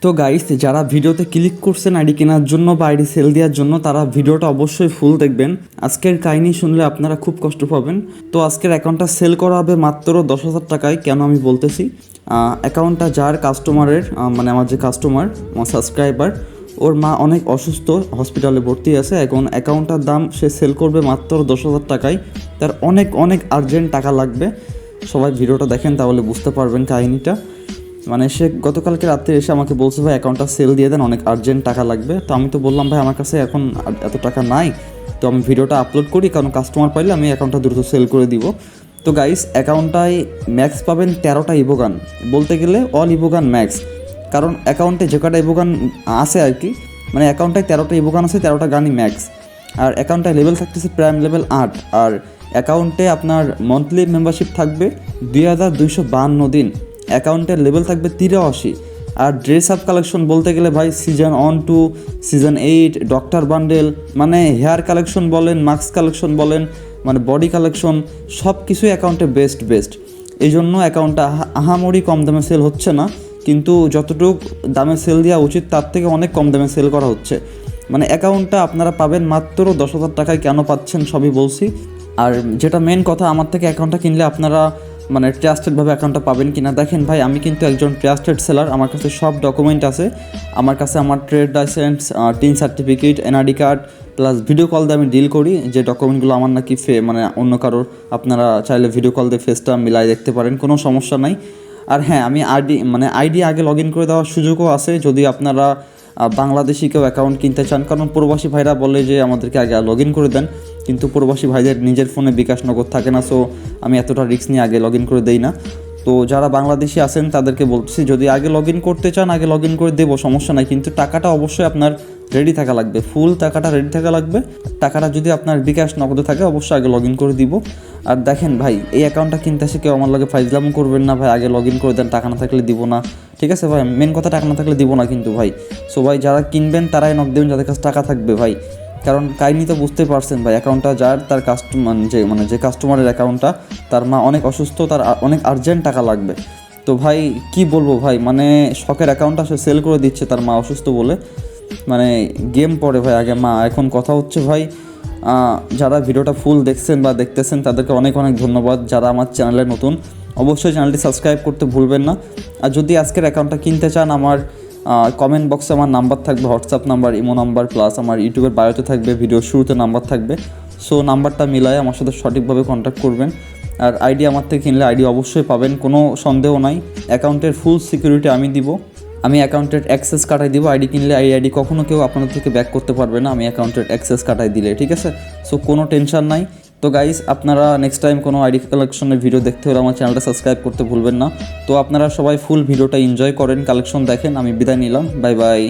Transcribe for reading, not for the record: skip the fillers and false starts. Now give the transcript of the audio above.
তো গাইস, যারা ভিডিওতে ক্লিক করছেন আইডি কেনার জন্য বা আইডি সেল দেওয়ার জন্য, তারা ভিডিওটা অবশ্যই ফুল দেখবেন। আজকের কাহিনী শুনলে আপনারা খুব কষ্ট পাবেন। তো আজকের অ্যাকাউন্টটা সেল করা হবে মাত্র 10,000 টাকায়। কেন আমি বলতেছি, অ্যাকাউন্টটা যার কাস্টমারের, মানে আমার যে কাস্টমার, আমার সাবস্ক্রাইবার, ওর মা অনেক অসুস্থ, হসপিটালে ভর্তি আছে। এখন অ্যাকাউন্টটার দাম সে সেল করবে মাত্র 10,000 টাকায়। তার অনেক অনেক আর্জেন্ট টাকা লাগবে। সবাই ভিডিওটা দেখেন, তাহলে বুঝতে পারবেন কাহিনীটা। মানে সে গতকালকে রাত্রে এসে আমাকে বলছে, ভাই অ্যাকাউন্টটা সেল দিয়ে দেন, অনেক আর্জেন্ট টাকা লাগবে। তো আমি তো বললাম, ভাই আমার কাছে এখন এত টাকা নাই, তো আমি ভিডিওটা আপলোড করি, কারণ কাস্টমার পাইলে আমি অ্যাকাউন্টটা দ্রুত সেল করে দিব। তো গাইস, অ্যাকাউন্টটায় ম্যাক্স পাবেন 13টা ইভোগান, বলতে গেলে অল ইভোগান ম্যাক্স। কারণ অ্যাকাউন্টে যে কটা ইভোগান আছে আর কি, মানে অ্যাকাউন্টটায় 13টা ইভোগান আছে, 13টা গানই ম্যাক্স। আর অ্যাকাউন্টটায় লেভেল থাকতেছে প্রাইম লেভেল 8। আর অ্যাকাউন্টে আপনার মান্থলি মেম্বারশিপ থাকবে 2252 দিন। অ্যাকাউন্টের লেভেল থাকবে 83। আর ড্রেস আপ কালেকশন বলতে গেলে ভাই season 1 to season 8, doctor bundle, মানে হেয়ার কালেকশন বলেন, মাস্ক কালেকশন বলেন, মানে বডি কালেকশন, সব কিছুই অ্যাকাউন্টে বেস্ট। এই জন্য অ্যাকাউন্টটা আহামরি কম দামে সেল হচ্ছে না, কিন্তু যতটুকু দামে সেল দেওয়া উচিত তার থেকে অনেক কম দামে সেল করা হচ্ছে। মানে অ্যাকাউন্টটা আপনারা পাবেন মাত্র 10,000 টাকায়। কেন পাচ্ছেন সবই বলছি। আর যেটা মেন কথা, আমার থেকে অ্যাকাউন্টটা কিনলে আপনারা মানে ট্রাস্টেডভাবে অ্যাকাউন্টটা পাবেন কিনা দেখেন। ভাই আমি কিন্তু একজন ট্রাস্টেড সেলার, আমার কাছে সব ডকুমেন্ট আছে। আমার কাছে আমার trade licence, tin certificate, NID card, plus video call দিয়ে আমি ডিল করি। যে ডকুমেন্টগুলো আমার নাকি মানে অন্য কারোর, আপনারা চাইলে ভিডিও কল দিয়ে ফেসটা মিলাই দেখতে পারেন, কোনো সমস্যা নাই। আর হ্যাঁ, আমি আইডি আগে লগ ইন করে দেওয়ার সুযোগও আছে, যদি আপনারা বাংলাদেশি কেউ অ্যাকাউন্ট কিনতে চান। কারণ প্রবাসী ভাইরা বলে যে আমাদেরকে আগে লগ ইন করে দেন, কিন্তু প্রবাসী ভাইদের নিজের ফোনে বিকাশ নগদ থাকে না, সো আমি এতটা রিস্ক নিয়ে আগে লগ ইন করে দেই না। তো যারা বাংলাদেশি আছেন তাদেরকে বলছি, যদি আগে লগ ইন করতে চান আগে লগ ইন করে দেবো, সমস্যা নাই। কিন্তু টাকাটা অবশ্যই আপনার রেডি থাকা লাগবে, ফুল টাকাটা রেডি থাকা লাগবে। টাকাটা যদি আপনার বিকাশ নগদে থাকে অবশ্যই আগে লগ ইন করে দিব। আর দেখেন ভাই, এই অ্যাকাউন্টটা কিনতে এসে কেউ আমার লগে ফাইজলামও করবেন না, ভাই আগে লগ ইন করে দেন, টাকা না থাকলে দিব না। ঠিক আছে ভাই, মেন কথা টাকা না থাকলে দিব না কিন্তু ভাই। সো ভাই যারা কিনবেন তারাই নক দেবেন যাদের কাছে টাকা থাকবে ভাই। কারণ কাহিনি তো বুঝতে পারছেন ভাই, অ্যাকাউন্টটা যার, তার যে কাস্টমারের অ্যাকাউন্টটা, তার মা অনেক অসুস্থ, তার অনেক আর্জেন্ট টাকা লাগবে। তো ভাই কি বলবো ভাই, মানে শখের অ্যাকাউন্টটা সে সেল করে দিচ্ছে তার মা অসুস্থ বলে। মানে গেম পড়ে ভাই আগে মা। এখন কথা হচ্ছে ভাই, যারা ভিডিওটা ফুল দেখছেন বা দেখতেছেন তাদেরকে অনেক অনেক ধন্যবাদ। যারা আমার চ্যানেলে নতুন, অবশ্যই চ্যানেলটি সাবস্ক্রাইব করতে ভুলবেন না। আর যদি আজকের অ্যাকাউন্টটা কিনতে চান, আমার কমেন্ট বক্সে আমার নাম্বার থাকবে, WhatsApp number, imo number, plus আমার ইউটিউবের বায়োতে থাকবে, ভিডিওর শুরুতে নাম্বার থাকবে। সো নাম্বারটা মিলায় আমার সাথে সঠিকভাবে কন্ট্যাক্ট করবেন। আর আইডি আমার থেকে কিনলে আইডি অবশ্যই পাবেন, কোনো সন্দেহ নাই। অ্যাকাউন্টের ফুল সিকিউরিটি আমি দিব, আমি অ্যাকাউন্টের অ্যাক্সেস কাটাই দিব। আইডি কিনলে আইডি কখনো কেউ আপনাদের থেকে ব্যাক করতে পারবে না, আমি অ্যাকাউন্টের অ্যাক্সেস কাটাই দিলে, ঠিক আছে? সো কোনো টেনশন নাই। তো গাইস, আপনারা নেক্সট টাইম কোনো আইডি কালেকশনের ভিডিও দেখতে হলে আমার চ্যানেলটা সাবস্ক্রাইব করতে ভুলবেন না। তো আপনারা সবাই ফুল ভিডিওটা এনজয় করেন, কালেকশন দেখেন। আমি বিদায় নিলাম, বাই বাই।